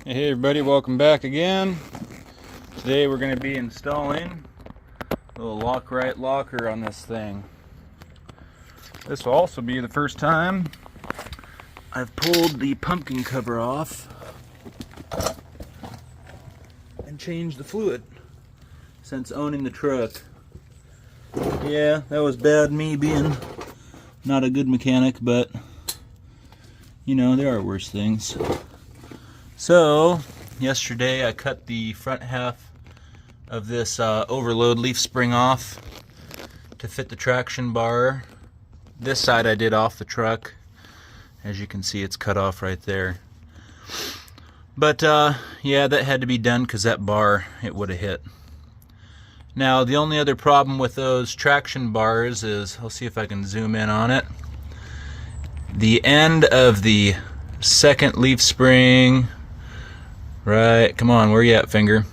Hey everybody, welcome back again. Today we're going to be installing a little lockright locker on this thing. This will also be the first time I've pulled the pumpkin cover off and changed the fluid since owning the truck. Yeah, that was bad me being not a good mechanic, but you know, there are worse things. So, yesterday I cut the front half of this overload leaf spring off to fit the traction bar. This side I did off the truck. As you can see, it's cut off right there. But yeah, that had to be done because that bar, it would have hit. Now, the only other problem with those traction bars is, I'll see if I can zoom in on it. The end of the second leaf spring, right, come on, where you at, finger?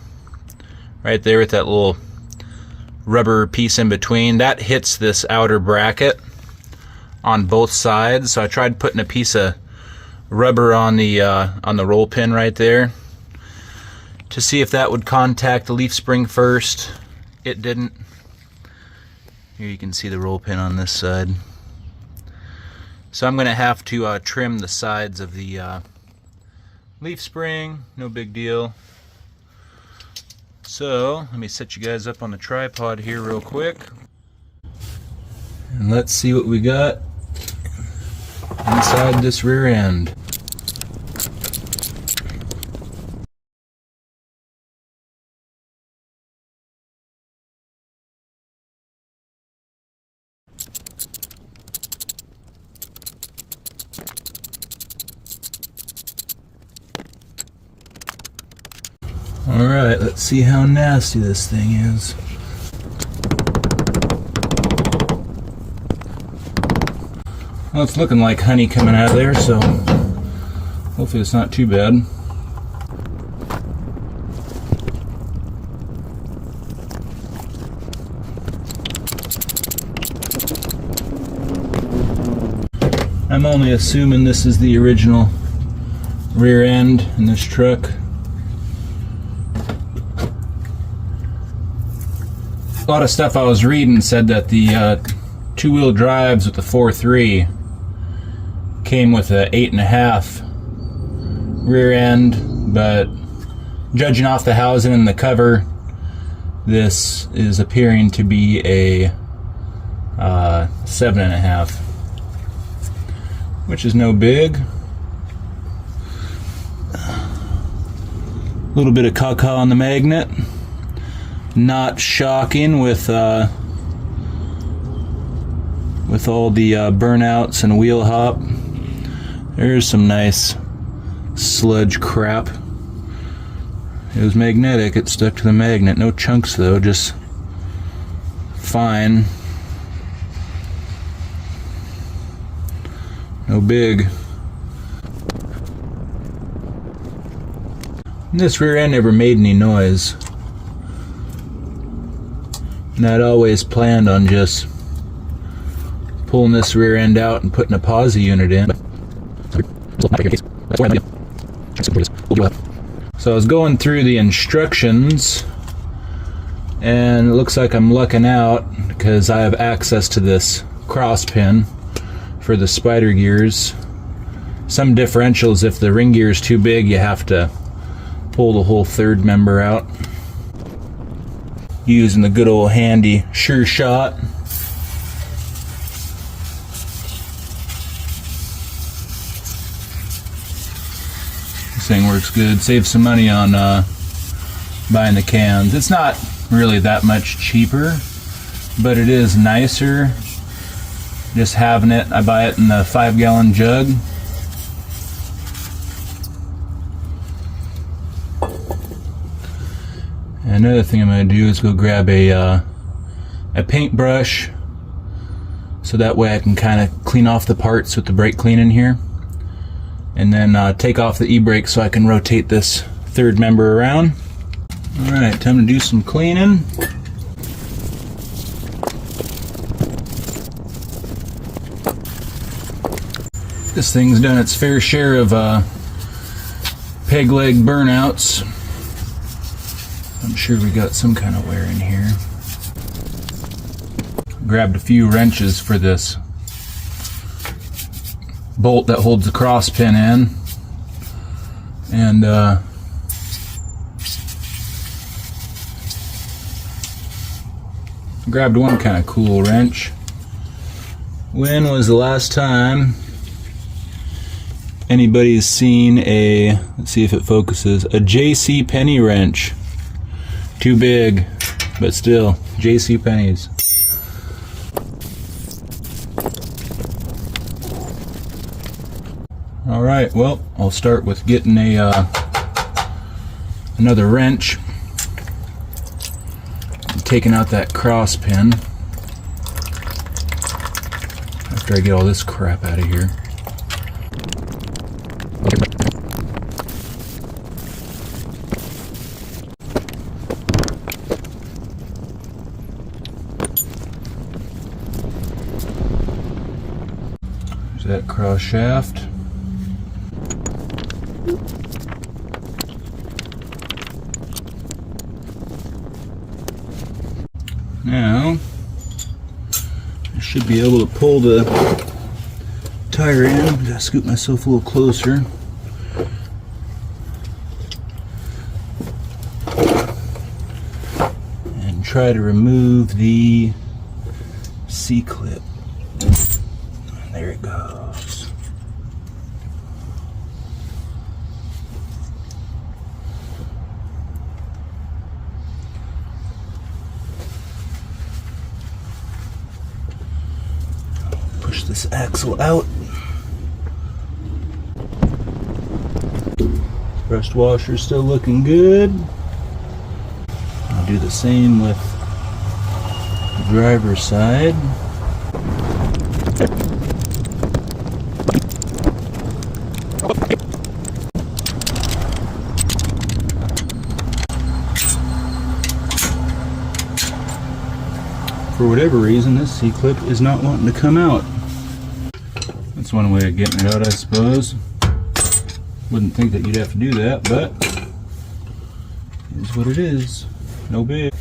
Right there with that little rubber piece in between, that hits this outer bracket on both sides. So I tried putting a piece of rubber on the roll pin right there to see if that would contact the leaf spring first. It didn't. Here you can see the roll pin on this side. So I'm going to have to trim the sides of the leaf spring. No big deal. So let me set you guys up on the tripod here real quick, and let's see what we got inside this rear end. Alright, let's see how nasty this thing is. Well, it's looking like honey coming out of there, so hopefully it's not too bad. I'm only assuming this is the original rear end in this truck. A lot of stuff I was reading said that the two-wheel drives with the 4.3 came with a 8.5 rear end, but judging off the housing and the cover, this is appearing to be a 7.5, which is no big. A little bit of caca on the magnet. Not shocking with all the burnouts and wheel hop. There's some nice sludge crap. It was magnetic, it stuck to the magnet. No chunks though, just fine. No big. This rear end never made any noise. And I'd always planned on just pulling this rear end out and putting a posi unit in. So I was going through the instructions, and it looks like I'm lucking out because I have access to this cross pin for the spider gears. Some differentials, if the ring gear is too big, you have to pull the whole third member out. Using the good old handy Sure Shot. This thing works good. Saves some money on buying the cans. It's not really that much cheaper, but it is nicer just having it. I buy it in the 5-gallon jug. Another thing I'm going to do is go grab a paintbrush, so that way I can kind of clean off the parts with the brake clean in here, and then take off the e-brake so I can rotate this third member around. Alright, time to do some cleaning. This thing's done its fair share of peg leg burnouts. I'm sure we got some kind of wear in here. Grabbed a few wrenches for this bolt that holds the cross pin in, and grabbed one kind of cool wrench. When was the last time anybody's seen a, let's see if it focuses, a JC Penney wrench? Too big, but still, JC Penney's. All right, well, I'll start with getting a another wrench, taking out that cross pin after I get all this crap out of here. There's that cross shaft. Now, I should be able to pull the tire in. I'm gonna scoot myself a little closer. And try to remove the C-clip. There it goes. Push this axle out. Thrust washer's still looking good. I'll do the same with the driver's side. For whatever reason, this C-clip is not wanting to come out. That's one way of getting it out, I suppose. Wouldn't think that you'd have to do that, but it is what it is. No big.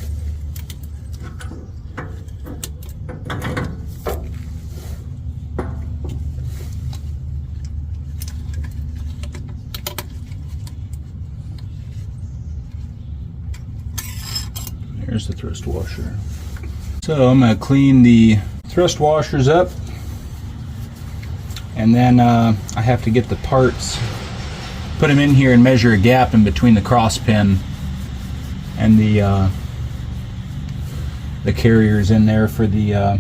There's the thrust washer. So I'm going to clean the thrust washers up, and then I have to get the parts, put them in here and measure a gap in between the cross pin and the carriers in there for the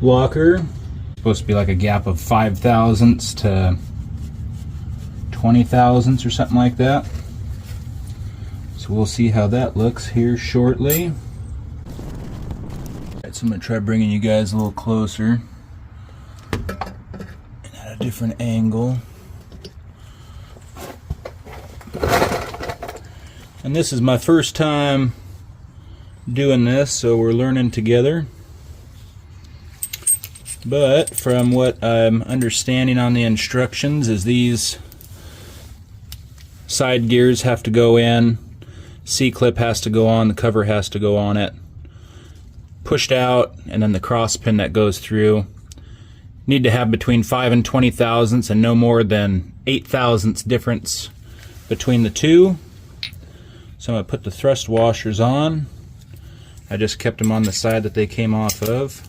locker. It's supposed to be like a gap of 5 thousandths to 20 thousandths or something like that. So we'll see how that looks here shortly. So I'm going to try bringing you guys a little closer and at a different angle. And this is my first time doing this, so we're learning together. But from what I'm understanding on the instructions is these side gears have to go in, C-clip has to go on, the cover has to go on it, pushed out, and then the cross pin that goes through. Need to have between 5 and 20 thousandths and no more than 8 thousandths difference between the two. So I'm going to put the thrust washers on. I just kept them on the side that they came off of.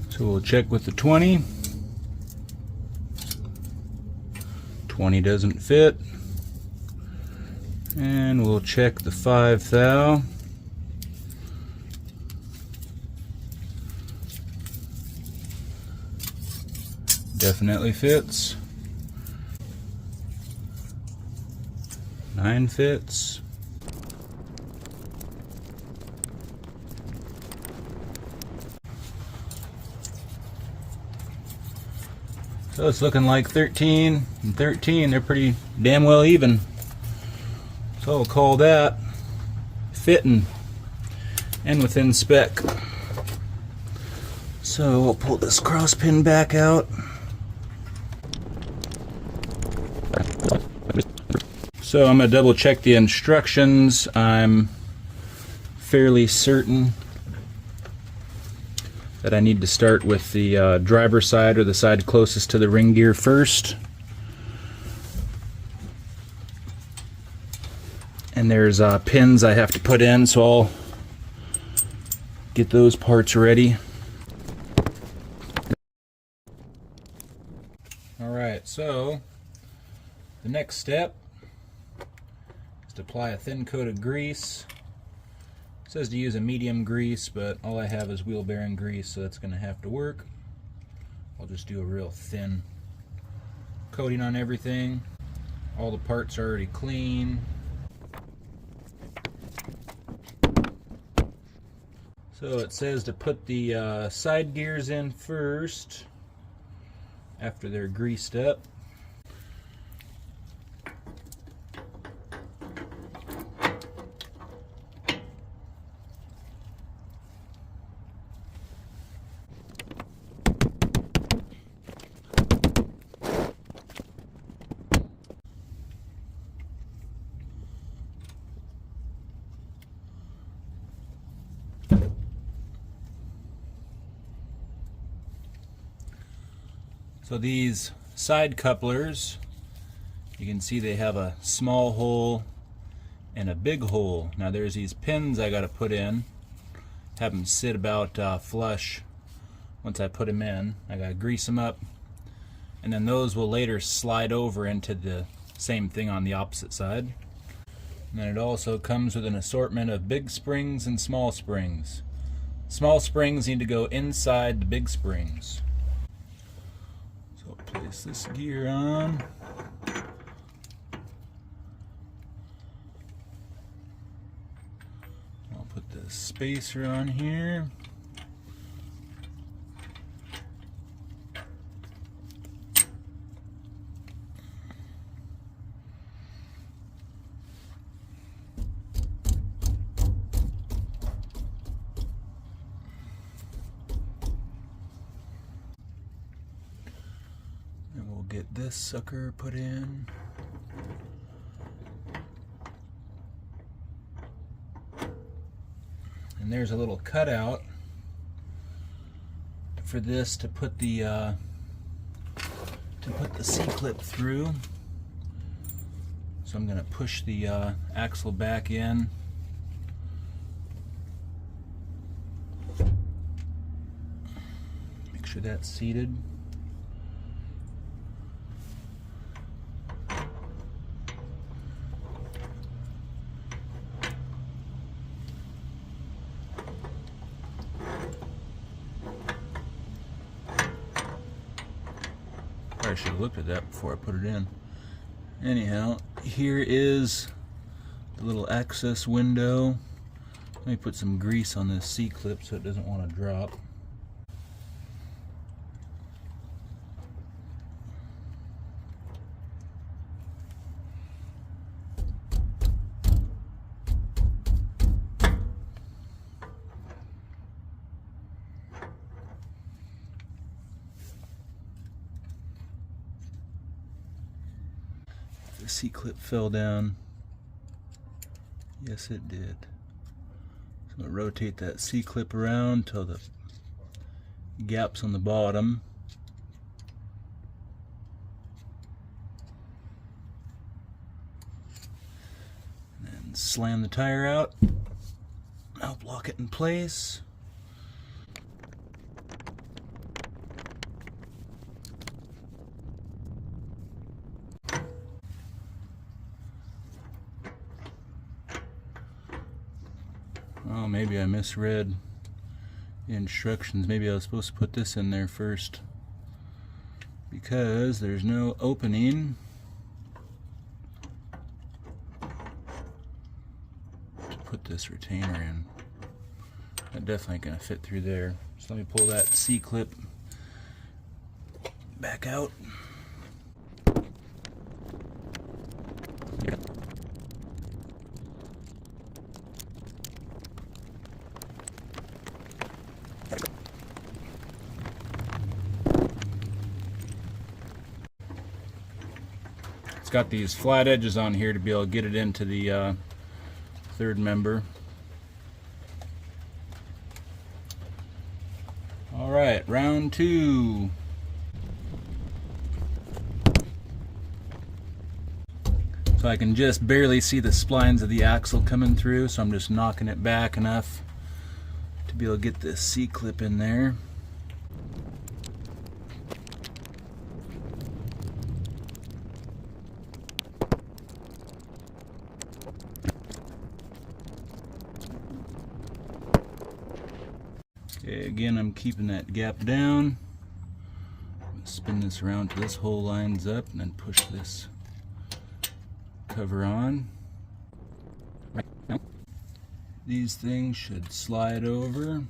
So we'll check with the 20. 20 doesn't fit. And we'll check the 5 thou. Definitely fits. 9 fits. So it's looking like 13 and 13. They're pretty damn well even. So we'll call that fitting and within spec. So we'll pull this cross pin back out. So I'm going to double check the instructions. I'm fairly certain that I need to start with the driver's side, or the side closest to the ring gear, first. And there's pins I have to put in, so I'll get those parts ready. Alright, so the next step is to apply a thin coat of grease. It says to use a medium grease, but all I have is wheel bearing grease, so that's going to have to work. I'll just do a real thin coating on everything. All the parts are already clean. So it says to put the side gears in first after they're greased up. So these side couplers, you can see they have a small hole and a big hole. Now there's these pins I got to put in, have them sit about flush. Once I put them in, I got to grease them up, and then those will later slide over into the same thing on the opposite side. And then it also comes with an assortment of big springs and small springs. Small springs need to go inside the big springs. So I'll place this gear on. I'll put the spacer on here. Get this sucker put in. And there's a little cutout for this to put the C-clip through. So I'm going to push the axle back in. Make sure that's seated. I should have looked at that before I put it in. Anyhow, here is the little access window. Let me put some grease on this C-clip so it doesn't want to drop. The C-clip fell down. Yes, it did. So I'm going to rotate that C-clip around till the gap's on the bottom. And then slam the tire out. Help lock it in place. Oh, maybe I misread the instructions. Maybe I was supposed to put this in there first, because there's no opening put this retainer in. That definitely gonna fit through there. So let me pull that C-clip back out. It's got these flat edges on here to be able to get it into the third member. All right, round two. So I can just barely see the splines of the axle coming through, so I'm just knocking it back enough to be able to get this C-clip in there. Okay, again, I'm keeping that gap down. Spin this around till this hole lines up and then push this cover on. These things should slide over.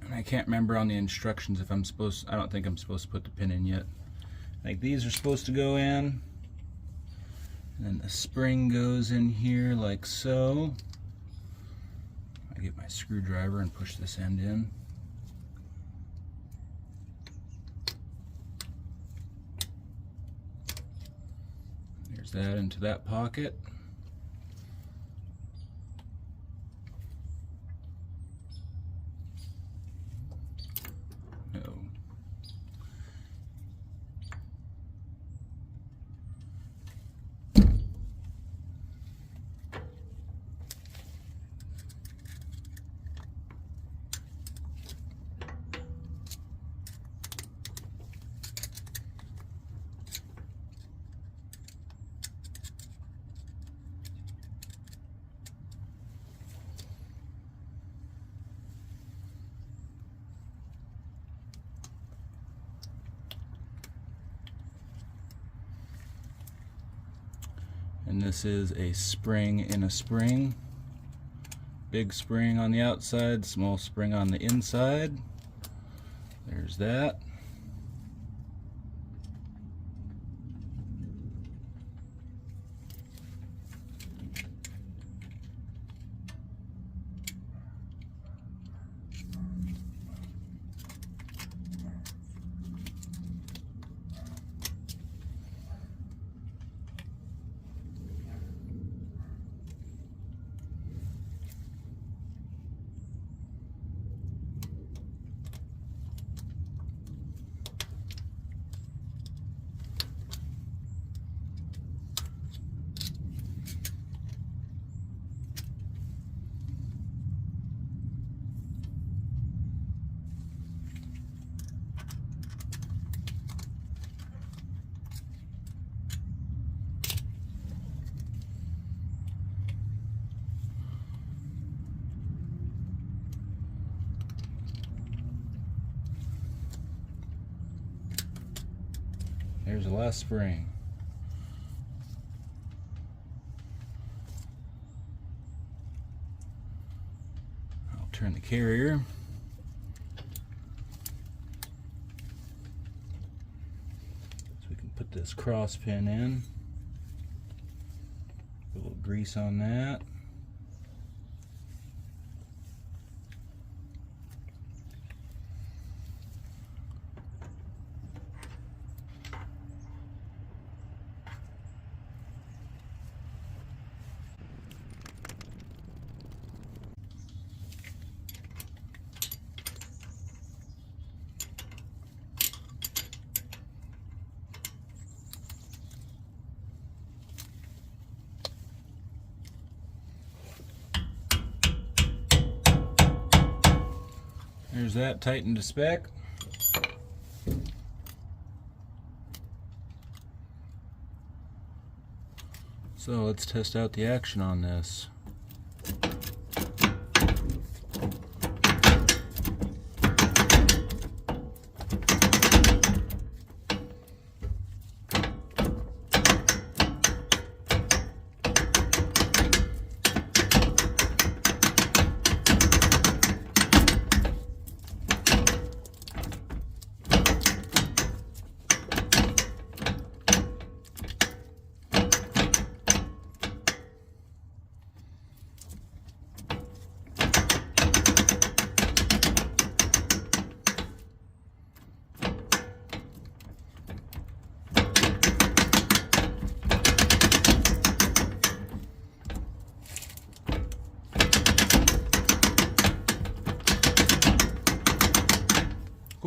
And I can't remember on the instructions if I'm supposed, I don't think I'm supposed to put the pin in yet. Like these are supposed to go in. And then the spring goes in here like so. I get my screwdriver and push this end in. There's that into that pocket. No. And this is a spring in a spring. Big spring on the outside, small spring on the inside. There's that. There's the last spring. I'll turn the carrier. So we can put this cross pin in. Put a little grease on that. There's that tightened to spec. So let's test out the action on this.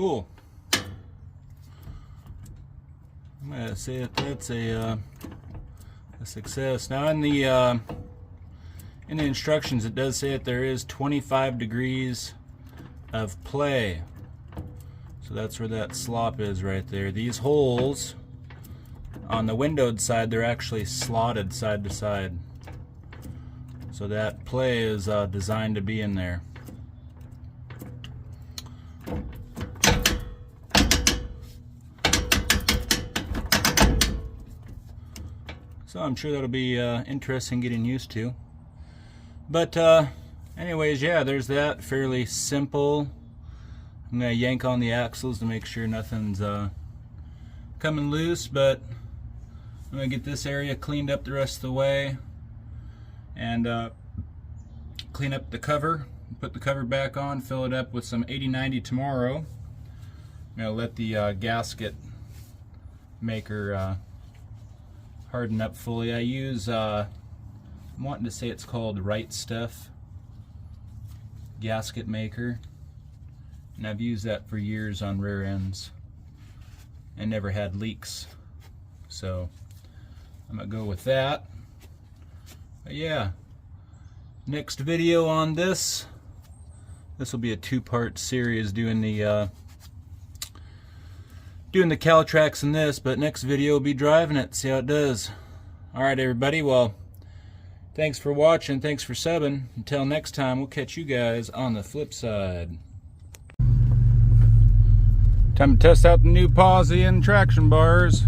Cool. I'm gonna say that that's a success. Now in the instructions it does say that there is 25 degrees of play. So that's where that slop is right there. These holes on the windowed side, they're actually slotted side to side. So that play is designed to be in there. So I'm sure that'll be interesting getting used to. But anyways, yeah, there's that. Fairly simple. I'm going to yank on the axles to make sure nothing's coming loose, but I'm going to get this area cleaned up the rest of the way and clean up the cover, put the cover back on, fill it up with some 8090 tomorrow. I'm going to let the gasket maker harden up fully. I use, I'm wanting to say it's called Right Stuff gasket maker, and I've used that for years on rear ends and never had leaks, so I'm gonna go with that. But yeah, next video on this will be a two-part series doing the Powertrax and this, but next video will be driving it, see how it does. Alright everybody, well, thanks for watching, thanks for subbing. Until next time, we'll catch you guys on the flip side. Time to test out the new posi and traction bars.